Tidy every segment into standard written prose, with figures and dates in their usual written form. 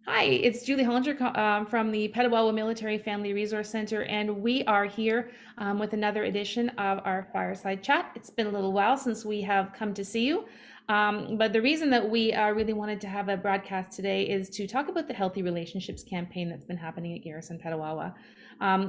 Hi, it's Julie Hollinger from the Petawawa Military Family Resource Center, and we are here with another edition of our Fireside Chat. It's been a little while since we have come to see you, but the reason that we really wanted to have a broadcast today is to talk about the Healthy Relationships campaign that's been happening at Garrison Petawawa.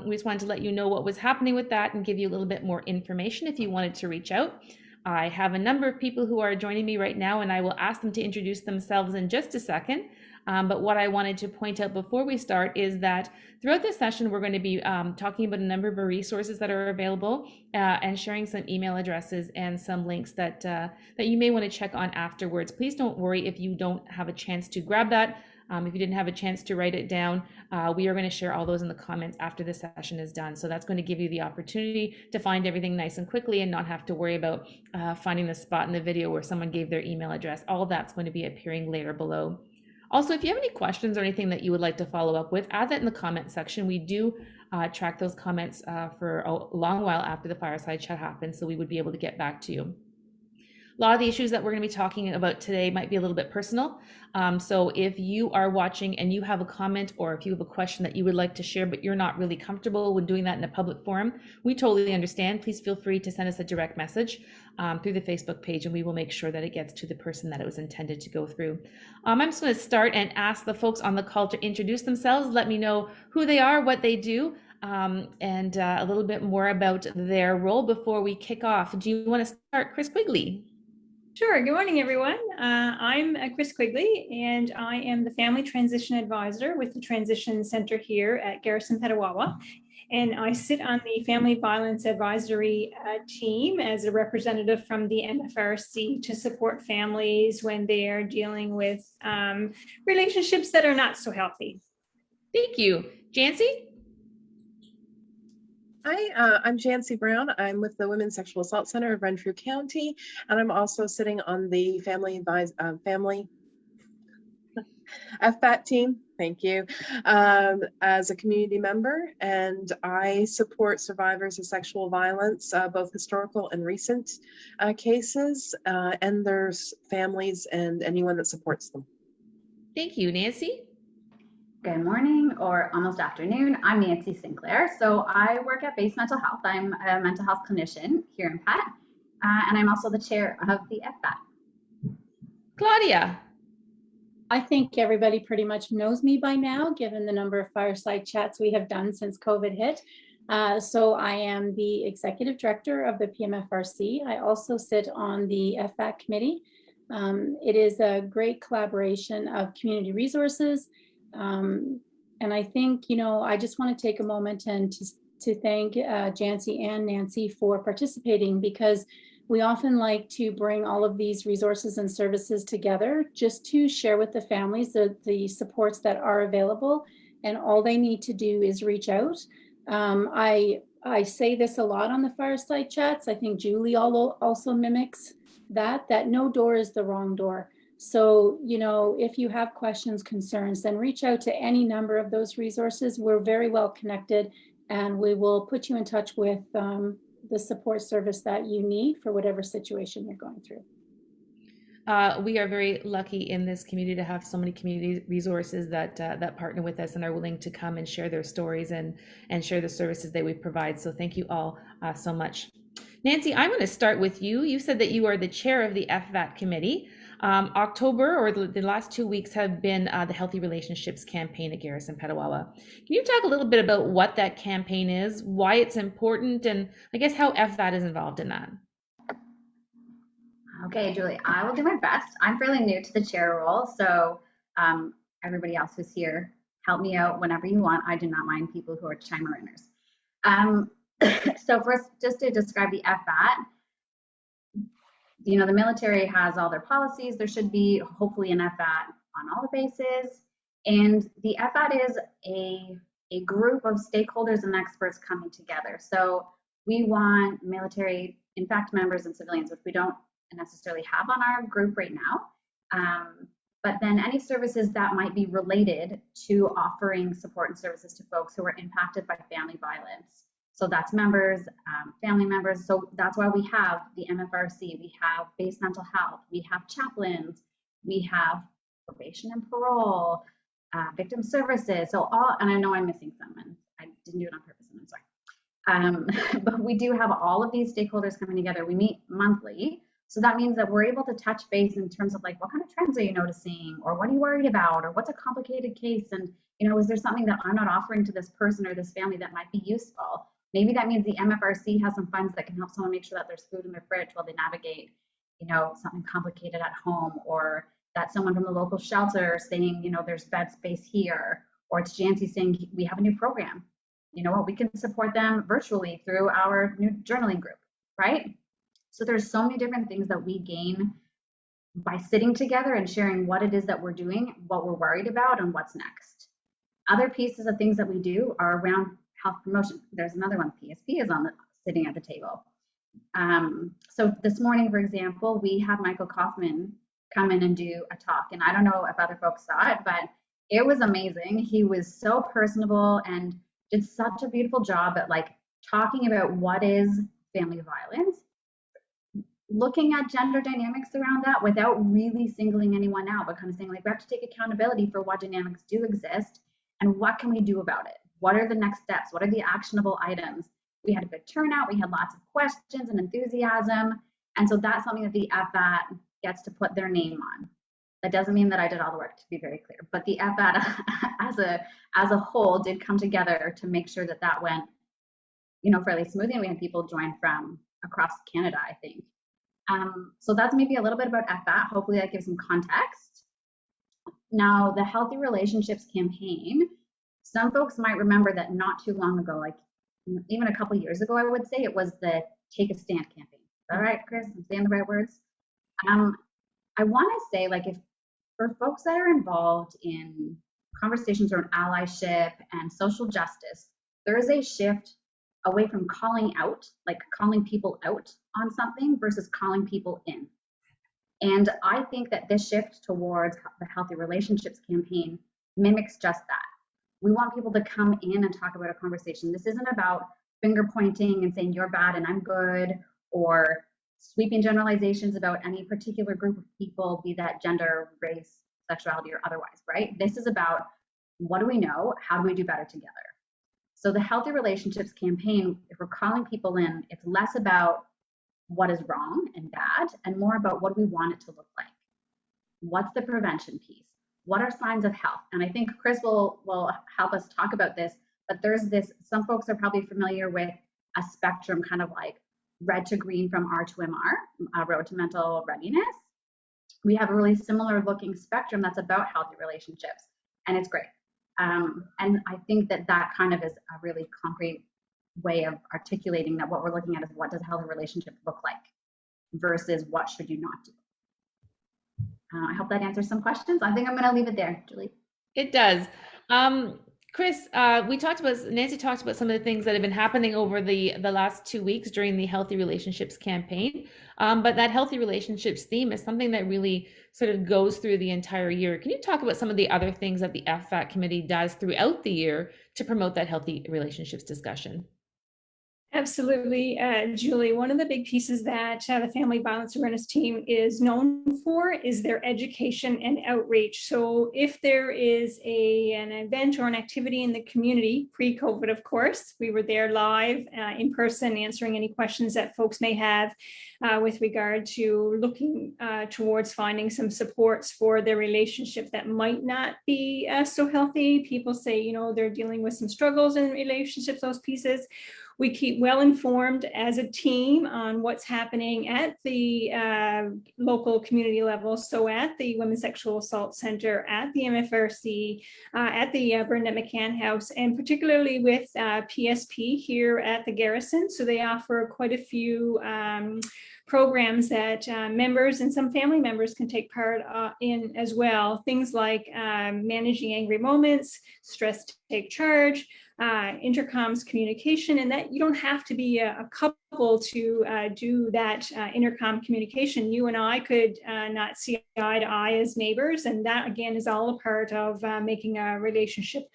We just wanted to let you know what was happening with that and give you a little bit more information if you wanted to reach out. I have a number of people who are joining me right now, and I will ask them to introduce themselves in just a second. But what I wanted to point out before we start is that throughout this session, we're going to be talking about a number of resources that are available and sharing some email addresses and some links that you may want to check on afterwards. Please don't worry if you don't have a chance to grab that. If you didn't have a chance to write it down, we are going to share all those in the comments after the session is done. So that's going to give you the opportunity to find everything nice and quickly and not have to worry about finding the spot in the video where someone gave their email address. All of that's going to be appearing later below. Also, if you have any questions or anything that you would like to follow up with, add that in the comment section. We do track those comments for a long while after the fireside chat happens, so we would be able to get back to you. A lot of the issues that we're going to be talking about today might be a little bit personal. So if you are watching and you have a comment or if you have a question that you would like to share, but you're not really comfortable with doing that in a public forum, we totally understand. Please feel free to send us a direct message through the Facebook page, and we will make sure that it gets to the person that it was intended to go through. I'm just going to start and ask the folks on the call to introduce themselves. Let me know who they are, what they do, and a little bit more about their role before we kick off. Do you want to start, Chris Quigley? Sure. Good morning, everyone. I'm Chris Quigley, and I am the Family Transition Advisor with the Transition Center here at Garrison Petawawa. And I sit on the Family Violence Advisory team as a representative from the MFRC to support families when they are dealing with relationships that are not so healthy. Thank you. Jancy? Hi, I'm Jancy Brown. I'm with the Women's Sexual Assault Center of Renfrew County, and I'm also sitting on the Family FBAT team. Thank you. As a community member, and I support survivors of sexual violence, both historical and recent cases, and their families and anyone that supports them. Thank you. Nancy? Good morning or almost afternoon. I'm Nancy Sinclair. So I work at Base Mental Health. I'm a mental health clinician here in PET, and I'm also the chair of the FBAT. Claudia? I think everybody pretty much knows me by now, given the number of fireside chats we have done since COVID hit. So I am the executive director of the PMFRC. I also sit on the FBAT committee. It is a great collaboration of community resources. And I think, I just want to take a moment and to thank Jancy and Nancy for participating, because we often like to bring all of these resources and services together just to share with the families the supports that are available, and all they need to do is reach out. I say this a lot on the fireside chats. I think Julie also mimics that no door is the wrong door. So, if you have questions, concerns, then reach out to any number of those resources. We're very well connected, and we will put you in touch with the support service that you need for whatever situation you're going through. We are very lucky in this community to have so many community resources that partner with us and are willing to come and share their stories and share the services that we provide. So thank you all so much. Nancy, I'm going to start with you. You said that you are the chair of the FVAT committee. October, or the last 2 weeks, have been the Healthy Relationships campaign at Garrison Petawawa. Can you talk a little bit about what that campaign is, why it's important, and I guess how FVAT is involved in that? Okay, Julie, I will do my best. I'm fairly new to the chair role, so everybody else who's here, help me out whenever you want. I do not mind people who are chimer-inners. So first, just to describe the FVAT, the military has all their policies. There should be hopefully an FVAT on all the bases. And the FVAT is a group of stakeholders and experts coming together. So we want military, in fact, members and civilians, which we don't necessarily have on our group right now. But then any services that might be related to offering support and services to folks who are impacted by family violence. So that's members, family members. So that's why we have the MFRC, we have base mental health, we have chaplains, we have probation and parole, victim services. So all, and I know I'm missing some, and I didn't do it on purpose, and I'm sorry. But we do have all of these stakeholders coming together. We meet monthly. So that means that we're able to touch base in terms of like, what kind of trends are you noticing? Or what are you worried about? Or what's a complicated case? And, you know, is there something that I'm not offering to this person or this family that might be useful? Maybe that means the MFRC has some funds that can help someone make sure that there's food in their fridge while they navigate, you know, something complicated at home, or that someone from the local shelter saying, you know, there's bed space here, or it's Jancy saying we have a new program. You know what, we can support them virtually through our new journaling group, right? So there's so many different things that we gain by sitting together and sharing what it is that we're doing, what we're worried about, and what's next. Other pieces of things that we do are around health promotion. There's another one, PSP is sitting at the table. So this morning, for example, we had Michael Kaufman come in and do a talk, and I don't know if other folks saw it, but it was amazing. He was so personable and did such a beautiful job at like talking about what is family violence, looking at gender dynamics around that without really singling anyone out, but kind of saying like, we have to take accountability for what dynamics do exist and what can we do about it? What are the next steps? What are the actionable items? We had a good turnout. We had lots of questions and enthusiasm. And so that's something that the FAT gets to put their name on. That doesn't mean that I did all the work, to be very clear, but the FAT as a whole did come together to make sure that that went, you know, fairly smoothly. And we had people join from across Canada, I think. So that's maybe a little bit about FAT. Hopefully that gives some context. Now, the Healthy Relationships campaign, some folks might remember that not too long ago, like even a couple years ago, I would say, it was the Take a Stand campaign. Is that right, Chris? I'm saying the right words? I want to say, like, if for folks that are involved in conversations around allyship and social justice, there is a shift away from calling out, like calling people out on something versus calling people in. And I think that this shift towards the Healthy Relationships campaign mimics just that. We want people to come in and talk about a conversation. This isn't about finger pointing and saying you're bad and I'm good, or sweeping generalizations about any particular group of people, be that gender, race, sexuality, or otherwise, right? This is about what do we know? How do we do better together? So the Healthy Relationships campaign, if we're calling people in, it's less about what is wrong and bad and more about what do we want it to look like? What's the prevention piece? What are signs of health? And I think Chris will help us talk about this, but there's this, some folks are probably familiar with a spectrum, kind of like red to green from R to MR, Road to Mental Readiness. We have a really similar looking spectrum that's about healthy relationships, and it's great. And I think that that kind of is a really concrete way of articulating that what we're looking at is what does a healthy relationship look like versus what should you not do. I hope that answers some questions. I think I'm going to leave it there, Julie. It does. Chris, Nancy talked about some of the things that have been happening over the last 2 weeks during the Healthy Relationships campaign. But that healthy relationships theme is something that really sort of goes through the entire year. Can you talk about some of the other things that the FFAT committee does throughout the year to promote that healthy relationships discussion? Absolutely, Julie. One of the big pieces that the Family Violence Awareness Team is known for is their education and outreach. So if there is an event or an activity in the community, pre-COVID, of course, we were there live in person answering any questions that folks may have with regard to looking towards finding some supports for their relationship that might not be so healthy. People say, you know, they're dealing with some struggles in relationships, those pieces. We keep well informed as a team on what's happening at the local community level. So at the Women's Sexual Assault Center, at the MFRC, at the Bernadette McCann House, and particularly with PSP here at the Garrison. So they offer quite a few programs that members and some family members can take part in as well. Things like managing angry moments, stress to take charge, intercoms communication, and that you don't have to be a couple to do that intercom communication. You and I could not see eye to eye as neighbors, and that again is all a part of making a relationship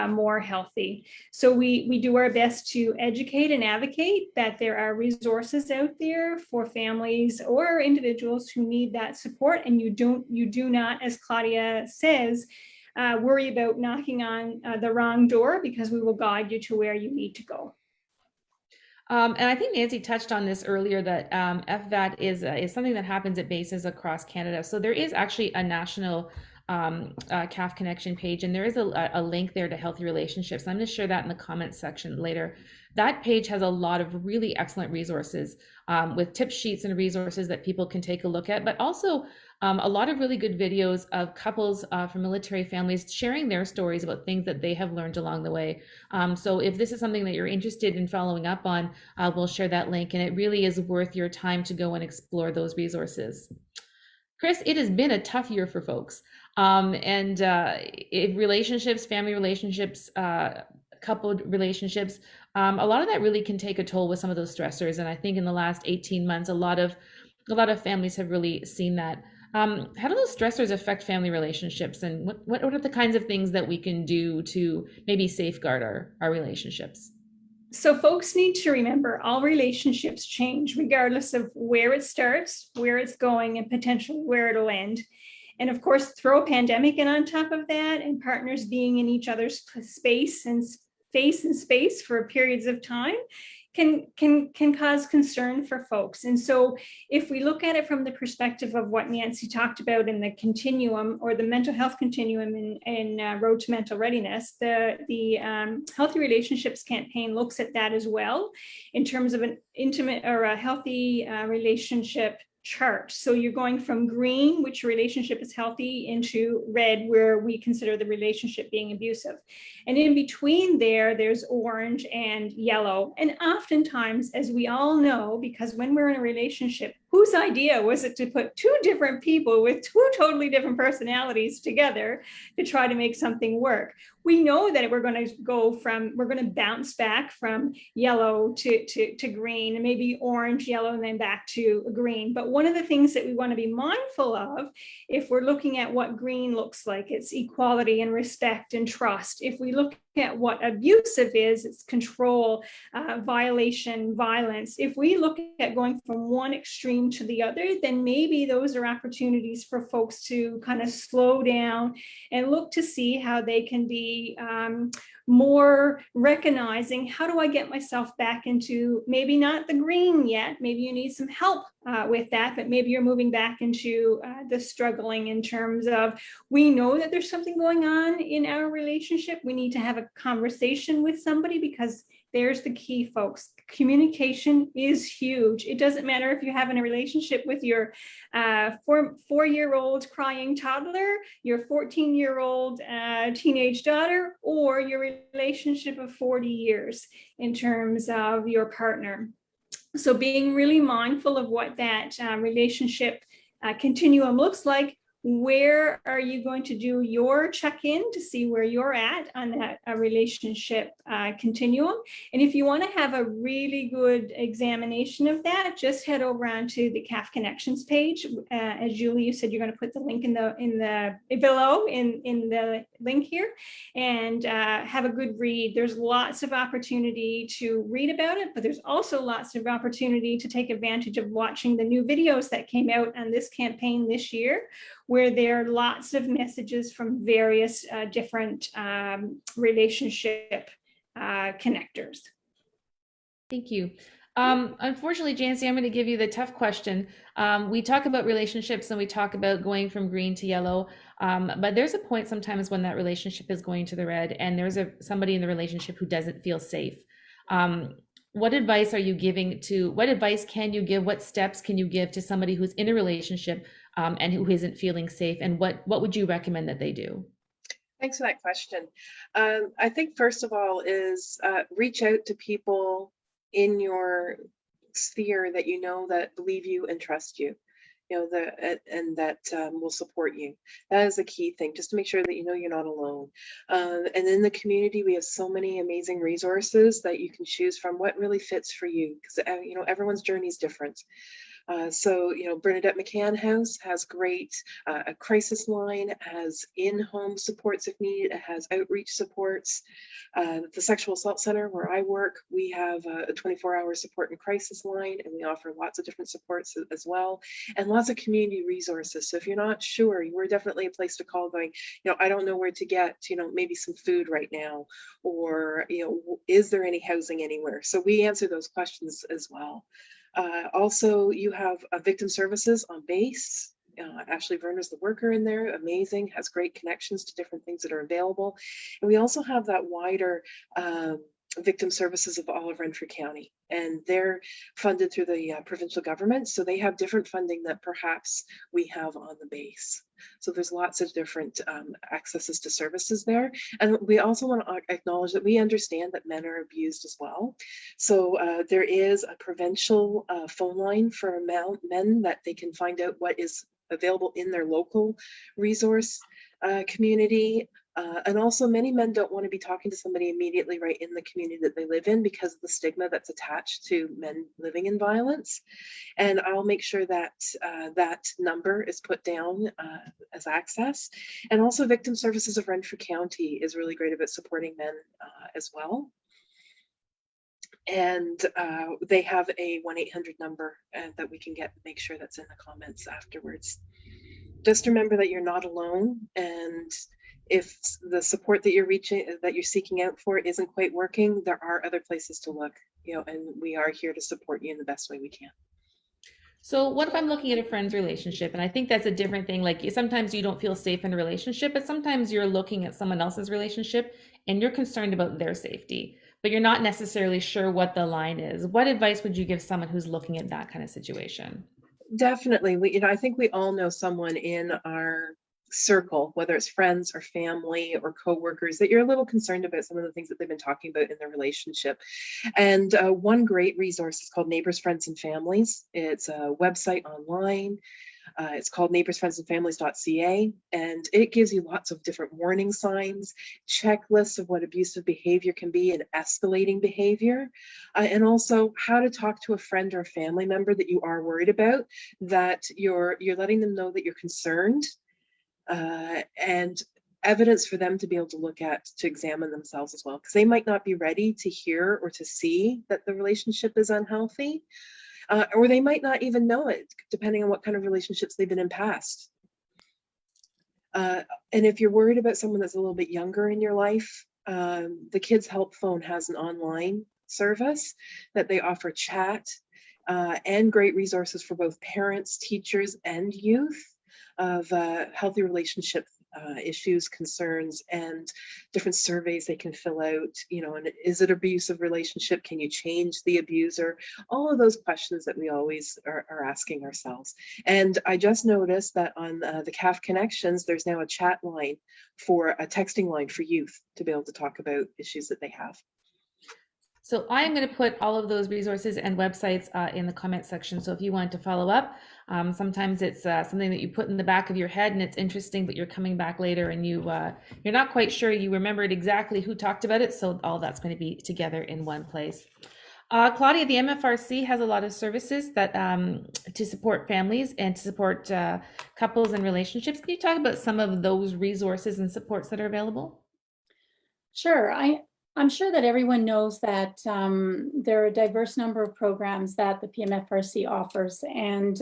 more healthy. So we do our best to educate and advocate that there are resources out there for families or individuals who need that support, and you do not, as Claudia says, worry about knocking on the wrong door, because we will guide you to where you need to go. And I think Nancy touched on this earlier, that FVAT is something that happens at bases across Canada. So there is actually a national CAF Connection page, and there is a link there to healthy relationships. I'm going to share that in the comments section later. That page has a lot of really excellent resources with tip sheets and resources that people can take a look at, but also a lot of really good videos of couples from military families sharing their stories about things that they have learned along the way. So if this is something that you're interested in following up on, we'll share that link, and it really is worth your time to go and explore those resources. Chris, it has been a tough year for folks. Relationships, family relationships, coupled relationships, a lot of that really can take a toll with some of those stressors. And I think in the last 18 months, a lot of families have really seen that. How do those stressors affect family relationships, and what are the kinds of things that we can do to maybe safeguard our relationships? So folks need to remember, all relationships change regardless of where it starts, where it's going, and potentially where it'll end. And of course, throw a pandemic in on top of that, and partners being in each other's space and space for periods of time can cause concern for folks. And so if we look at it from the perspective of what Nancy talked about in the continuum, or the mental health continuum in Road to Mental Readiness, the Healthy Relationships campaign looks at that as well in terms of an intimate or a healthy relationship chart. So you're going from green, which your relationship is healthy, into red, where we consider the relationship being abusive. And in between there's orange and yellow. And oftentimes, as we all know, because when we're in a relationship, whose idea was it to put two different people with two totally different personalities together to try to make something work? We know that we're going to bounce back from yellow to green, and maybe orange, yellow, and then back to green. But one of the things that we want to be mindful of, if we're looking at what green looks like, it's equality and respect and trust. If we look at what abusive is, it's control, violation, violence. If we look at going from one extreme to the other, then maybe those are opportunities for folks to kind of slow down and look to see how they can be more recognizing, how do I get myself back into maybe not the green yet, maybe you need some help with that, but maybe you're moving back into the struggling, in terms of, we know that there's something going on in our relationship. We need to have a conversation with somebody, because there's the key, folks. Communication is huge. It doesn't matter if you're having a relationship with your four-year-old crying toddler, your 14-year-old teenage daughter, or your relationship of 40 years in terms of your partner. So being really mindful of what that relationship continuum looks like. Where are you going to do your check-in to see where you're at on that relationship continuum? And if you want to have a really good examination of that, just head over onto the CAF Connections page. As Julie, you said, you're going to put the link in the below in the link here, and have a good read. There's lots of opportunity to read about it, but there's also lots of opportunity to take advantage of watching the new videos that came out on this campaign this year, where there are lots of messages from various different relationship connectors. Thank you. Unfortunately, Jancy, I'm going to give you the tough question. We talk about relationships and we talk about going from green to yellow, but there's a point sometimes when that relationship is going to the red, and there's somebody in the relationship who doesn't feel safe. What advice are you giving to, what advice can you give, what steps can you give to somebody who's in a relationship and who isn't feeling safe, and what would you recommend that they do? Thanks for that question. I think first of all is reach out to people in your sphere that you know that believe you and trust you, and that will support you. That is a key thing, just to make sure that you know you're not alone. And in the community, we have so many amazing resources that you can choose from what really fits for you, because everyone's journey is different. So, Bernadette McCann House has great a crisis line, has in-home supports if needed, it has outreach supports. The Sexual Assault Center where I work, we have a 24-hour support and crisis line, and we offer lots of different supports as well, and lots of community resources. So if you're not sure, we're definitely a place to call going, I don't know where to get, maybe some food right now, or, is there any housing anywhere? So we answer those questions as well. Also, you have victim services on base. Ashley Verner's the worker in there, amazing, has great connections to different things that are available. And we also have that wider victim services of all of Renfrew County, and they're funded through the provincial government. So they have different funding that perhaps we have on the base. So there's lots of different accesses to services there. And we also want to acknowledge that we understand that men are abused as well. So there is a provincial phone line for men that they can find out what is available in their local resource community. And also many men don't want to be talking to somebody immediately right in the community that they live in because of the stigma that's attached to men living in violence. And I'll make sure that that number is put down as access. And also Victim Services of Renfrew County is really great about supporting men as well. And they have a 1-800 number that we can make sure that's in the comments afterwards. Just remember that you're not alone, and if the support that you're seeking out for isn't quite working, there are other places to look, and we are here to support you in the best way we can. So what if I'm looking at a friend's relationship? And I think that's a different thing. Like sometimes you don't feel safe in a relationship, but sometimes you're looking at someone else's relationship and you're concerned about their safety, but you're not necessarily sure what the line is. What advice would you give someone who's looking at that kind of situation? Definitely. I think we all know someone in our circle, whether it's friends or family or coworkers, that you're a little concerned about some of the things that they've been talking about in their relationship. And one great resource is called Neighbors, Friends, and Families. It's a website online. It's called neighborsfriendsandfamilies.ca, and it gives you lots of different warning signs, checklists of what abusive behavior can be and escalating behavior, and also how to talk to a friend or a family member that you are worried about, that you're letting them know that you're concerned, and evidence for them to be able to look at, to examine themselves as well, because they might not be ready to hear or to see that the relationship is unhealthy. Or they might not even know it, depending on what kind of relationships they've been in past. And if you're worried about someone that's a little bit younger in your life, the Kids Help Phone has an online service that they offer chat and great resources for both parents, teachers, and youth of healthy relationship issues, concerns, and different surveys they can fill out, and is it an abusive relationship? Can you change the abuser? All of those questions that we always are asking ourselves. And I just noticed that on the CAF Connections, there's now a chat line a texting line for youth to be able to talk about issues that they have. So I'm going to put all of those resources and websites in the comment section. So if you want to follow up, sometimes it's something that you put in the back of your head and it's interesting, but you're coming back later and you're not quite sure you remembered exactly who talked about it. So all that's going to be together in one place. Claudia, the MFRC has a lot of services that to support families and to support couples and relationships. Can you talk about some of those resources and supports that are available? Sure. I'm sure that everyone knows that there are a diverse number of programs that the PMFRC offers, and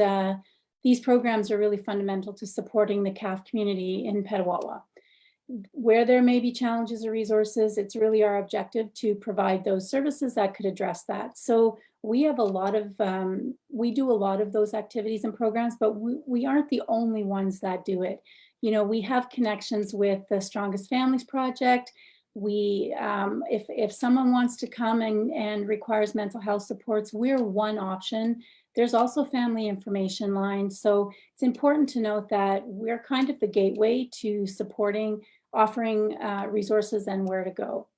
these programs are really fundamental to supporting the CAF community in Petawawa. Where there may be challenges or resources, it's really our objective to provide those services that could address that. So we have we do a lot of those activities and programs, but we aren't the only ones that do it. We have connections with the Strongest Families Project. If someone wants to come and requires mental health supports, we're one option. There's also family information lines. So it's important to note that we're kind of the gateway to offering resources and where to go.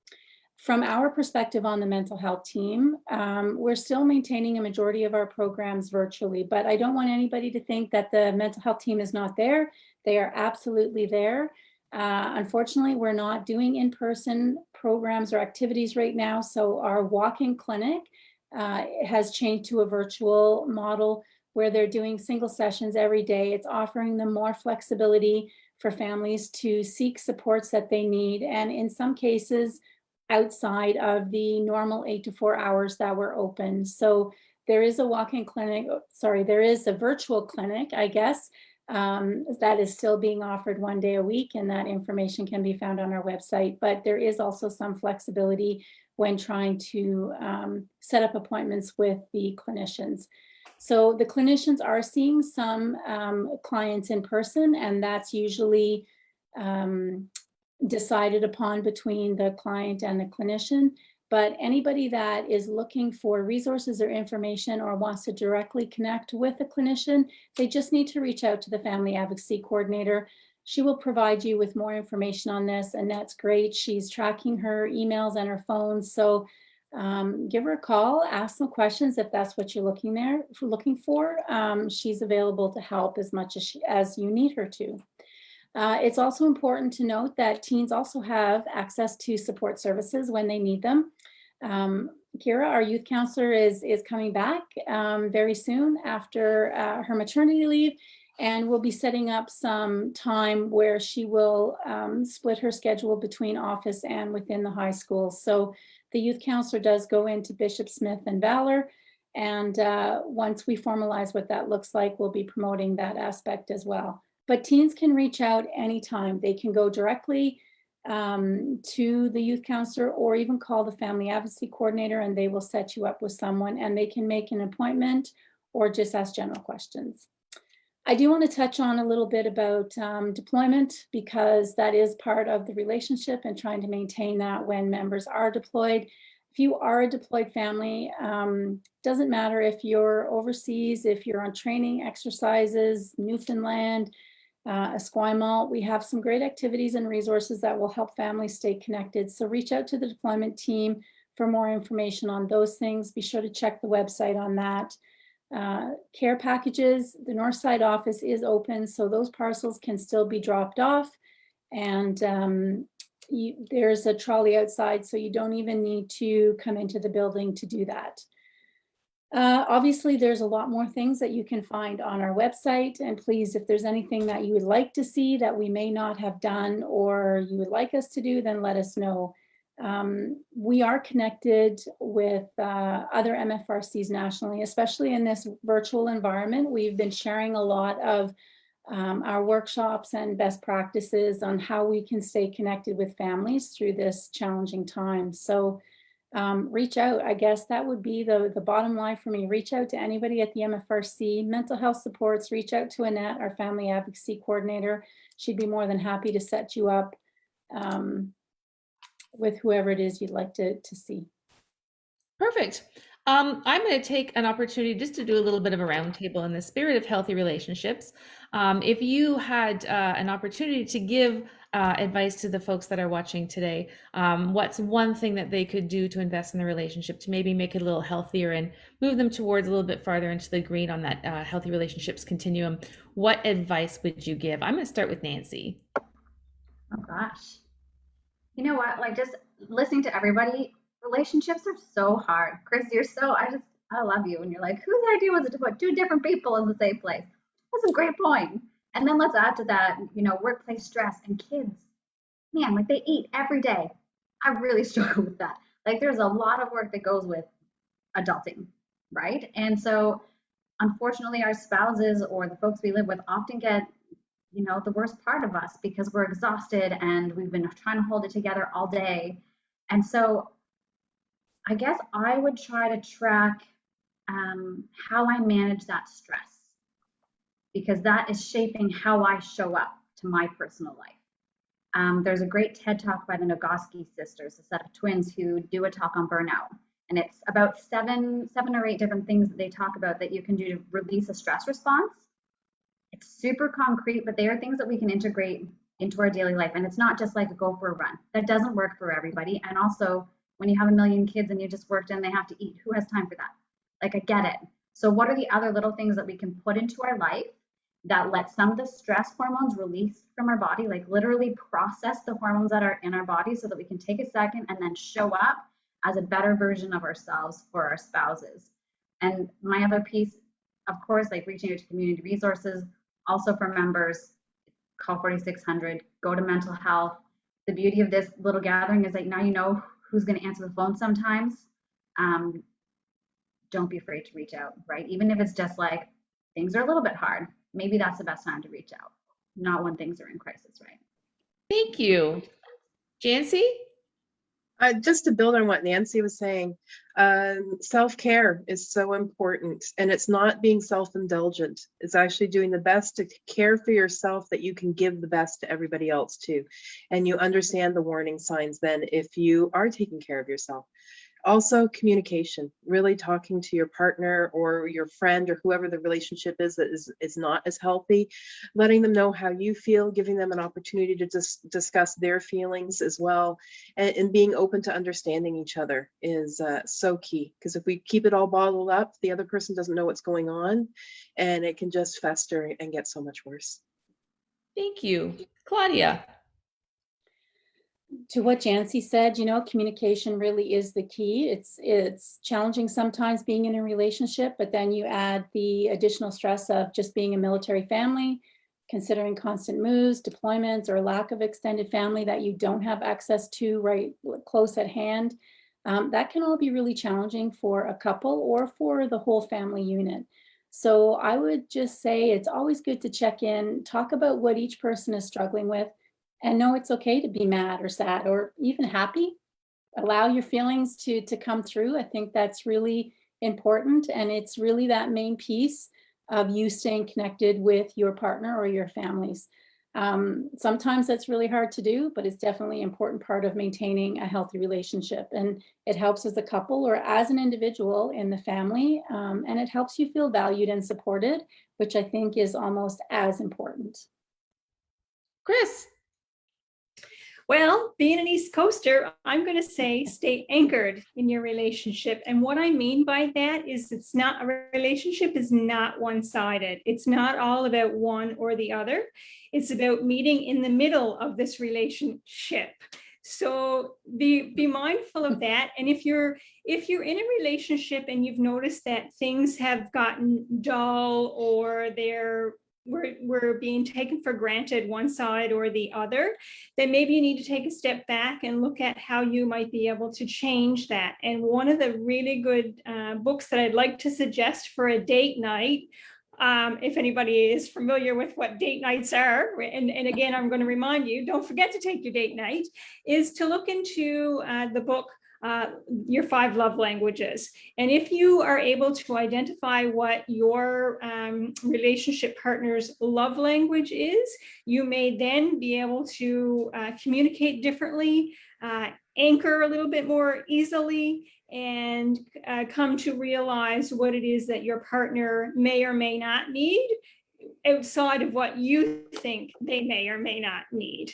From our perspective on the mental health team, we're still maintaining a majority of our programs virtually, but I don't want anybody to think that the mental health team is not there. They are absolutely there. Unfortunately, we're not doing in-person programs or activities right now. So our walk-in clinic has changed to a virtual model. where they're doing single sessions every day. It's offering them more flexibility for families to seek supports that they need, and in some cases, outside of the normal 8 to 4 hours that we're open. So there is a walk-in clinic, there is a virtual clinic, I guess, that is still being offered 1 day a week, and that information can be found on our website. But there is also some flexibility when trying to set up appointments with the clinicians. So the clinicians are seeing some clients in person, and that's usually decided upon between the client and the clinician. But anybody that is looking for resources or information or wants to directly connect with a clinician, they just need to reach out to the Family Advocacy Coordinator. She will provide you with more information on this, and that's great. She's tracking her emails and her phone. So give her a call, ask some questions if that's what you're looking for. She's available to help as much as you need her to. It's also important to note that teens also have access to support services when they need them. Kira, our youth counselor, is coming back very soon after her maternity leave, and we'll be setting up some time where she will split her schedule between office and within the high school. So the youth counselor does go into Bishop Smith and Valor, and once we formalize what that looks like, we'll be promoting that aspect as well. But teens can reach out anytime. They can go directly to the youth counselor or even call the Family Advocacy Coordinator, and they will set you up with someone, and they can make an appointment or just ask general questions. I do want to touch on a little bit about deployment, because that is part of the relationship and trying to maintain that when members are deployed. If you are a deployed family, doesn't matter if you're overseas, if you're on training exercises, Newfoundland, Esquimalt, we have some great activities and resources that will help families stay connected. So reach out to the deployment team for more information on those things. Be sure to check the website on that. Care packages, the Northside office is open, so those parcels can still be dropped off. And there's a trolley outside, so you don't even need to come into the building to do that. Obviously, there's a lot more things that you can find on our website, and please, if there's anything that you would like to see that we may not have done or you would like us to do, then let us know. We are connected with other MFRCs nationally, especially in this virtual environment. We've been sharing a lot of our workshops and best practices on how we can stay connected with families through this challenging time. So reach out. I guess that would be the bottom line for me. Reach out to anybody at the MFRC. Mental health supports, reach out to Annette, our Family Advocacy Coordinator. She'd be more than happy to set you up with whoever it is you'd like to see. Perfect. I'm going to take an opportunity just to do a little bit of a roundtable in the spirit of healthy relationships. If you had an opportunity to give advice to the folks that are watching today, what's one thing that they could do to invest in the relationship to maybe make it a little healthier and move them towards a little bit farther into the green on that healthy relationships continuum? What advice would you give? I'm going to start with Nancy. Oh gosh. You know what, like just listening to everybody, relationships are so hard. Chris, I love you. And you're like, whose idea was it to put two different people in the same place? That's a great point. And then let's add to that, workplace stress and kids. Man, like they eat every day. I really struggle with that. Like there's a lot of work that goes with adulting, right? And so unfortunately our spouses or the folks we live with often get the worst part of us because we're exhausted and we've been trying to hold it together all day. And so I guess I would try to track how I manage that stress, because that is shaping how I show up to my personal life. There's a great TED talk by the Nagoski sisters, a set of twins who do a talk on burnout. And it's about seven or eight different things that they talk about that you can do to release a stress response. It's super concrete, but they are things that we can integrate into our daily life. And it's not just like a go for a run. That doesn't work for everybody. And also, when you have a million kids and you just worked and they have to eat, who has time for that? Like, I get it. So what are the other little things that we can put into our life that let some of the stress hormones release from our body, like literally process the hormones that are in our body so that we can take a second and then show up as a better version of ourselves for our spouses? And my other piece, of course, like reaching out to community resources. Also for members, call 4600, go to mental health. The beauty of this little gathering is like now you know who's going to answer the phone sometimes. Don't be afraid to reach out, right? Even if it's just like things are a little bit hard, maybe that's the best time to reach out, not when things are in crisis, right? Thank you. Jancy? Just to build on what Nancy was saying, self-care is so important, and it's not being self-indulgent. It's actually doing the best to care for yourself that you can give the best to everybody else too. And you understand the warning signs then if you are taking care of yourself. Also, communication, really talking to your partner or your friend or whoever the relationship is that is not as healthy, letting them know how you feel, giving them an opportunity to just discuss their feelings as well, and being open to understanding each other is so key. Because if we keep it all bottled up, the other person doesn't know what's going on, and it can just fester and get so much worse. Thank you. Claudia? To what Jancy said, you know, communication really is the key. It's challenging sometimes being in a relationship, but then you add the additional stress of just being a military family, considering constant moves, deployments, or lack of extended family that you don't have access to right close at hand. That can all be really challenging for a couple or for the whole family unit. So I would just say it's always good to check in, talk about what each person is struggling with, and know it's okay to be mad or sad or even happy. Allow your feelings to come through. I think that's really important. And it's really that main piece of you staying connected with your partner or your families. Sometimes that's really hard to do, but it's definitely an important part of maintaining a healthy relationship. And it helps as a couple or as an individual in the family. And it helps you feel valued and supported, which I think is almost as important. Chris? Well, being an East Coaster, I'm going to say stay anchored in your relationship. And what I mean by that is it's not, a relationship is not one-sided. It's not all about one or the other. It's about meeting in the middle of this relationship. So be mindful of that. And if you're in a relationship and you've noticed that things have gotten dull or we're being taken for granted one side or the other, then maybe you need to take a step back and look at how you might be able to change that. And one of the really good books that I'd like to suggest for a date night, if anybody is familiar with what date nights are, and again, I'm going to remind you, don't forget to take your date night, is to look into the book, Your 5 Love Languages. And if you are able to identify what your relationship partner's love language is, you may then be able to communicate differently, anchor a little bit more easily, and come to realize what it is that your partner may or may not need outside of what you think they may or may not need.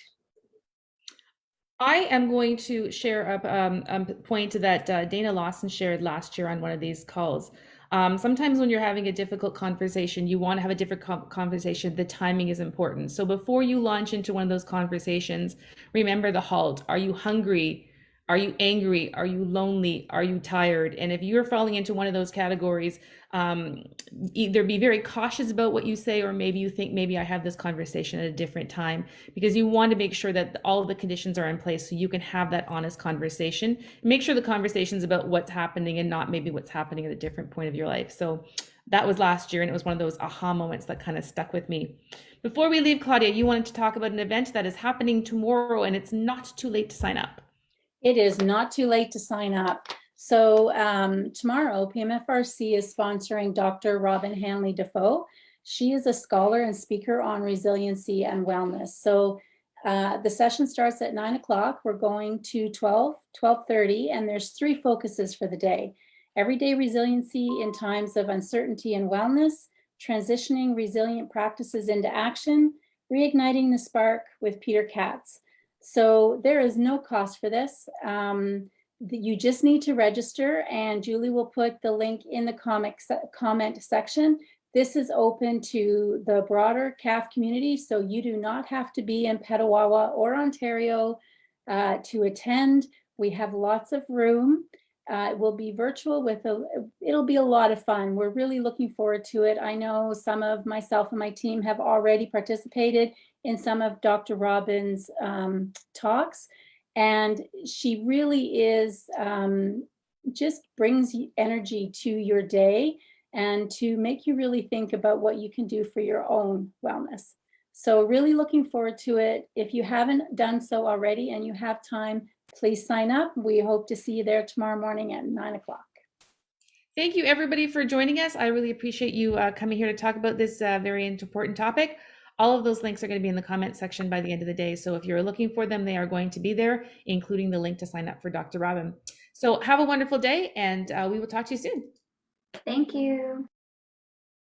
I am going to share a point that Dana Lawson shared last year on one of these calls. Sometimes when you're having a difficult conversation, you want to have a different conversation. The timing is important. So before you launch into one of those conversations, remember the halt. Are you hungry? Are you angry? Are you lonely? Are you tired? And if you're falling into one of those categories, either be very cautious about what you say, or maybe you think maybe I have this conversation at a different time, because you want to make sure that all of the conditions are in place so you can have that honest conversation. Make sure the conversation's about what's happening and not maybe what's happening at a different point of your life. So that was last year, and it was one of those aha moments that kind of stuck with me. Before we leave, Claudia, you wanted to talk about an event that is happening tomorrow, and it's not too late to sign up. It is not too late to sign up. So tomorrow, PMFRC is sponsoring Dr. Robin Hanley Defoe. She is a scholar and speaker on resiliency and wellness. So the session starts at 9 o'clock. We're going to 12:30, and there's 3 focuses for the day. Everyday resiliency in times of uncertainty and wellness, transitioning resilient practices into action, reigniting the spark with Peter Katz. So there is no cost for this. You just need to register, and Julie will put the link in the comment section. This is open to the broader CAF community, so you do not have to be in Petawawa or Ontario to attend. We have lots of room. It will be virtual it'll be a lot of fun. We're really looking forward to it. I know some of myself and my team have already participated in some of Dr. Robin's talks, and she really is just brings energy to your day and to make you really think about what you can do for your own wellness. So really looking forward to it. If you haven't done so already and you have time, please sign up. We hope to see you there tomorrow morning at 9 o'clock. Thank you, everybody, for joining us. I really appreciate you coming here to talk about this very important topic. All of those links are going to be in the comment section by the end of the day. So if you're looking for them, they are going to be there, including the link to sign up for Dr. Robin. So have a wonderful day, and we will talk to you soon. Thank you.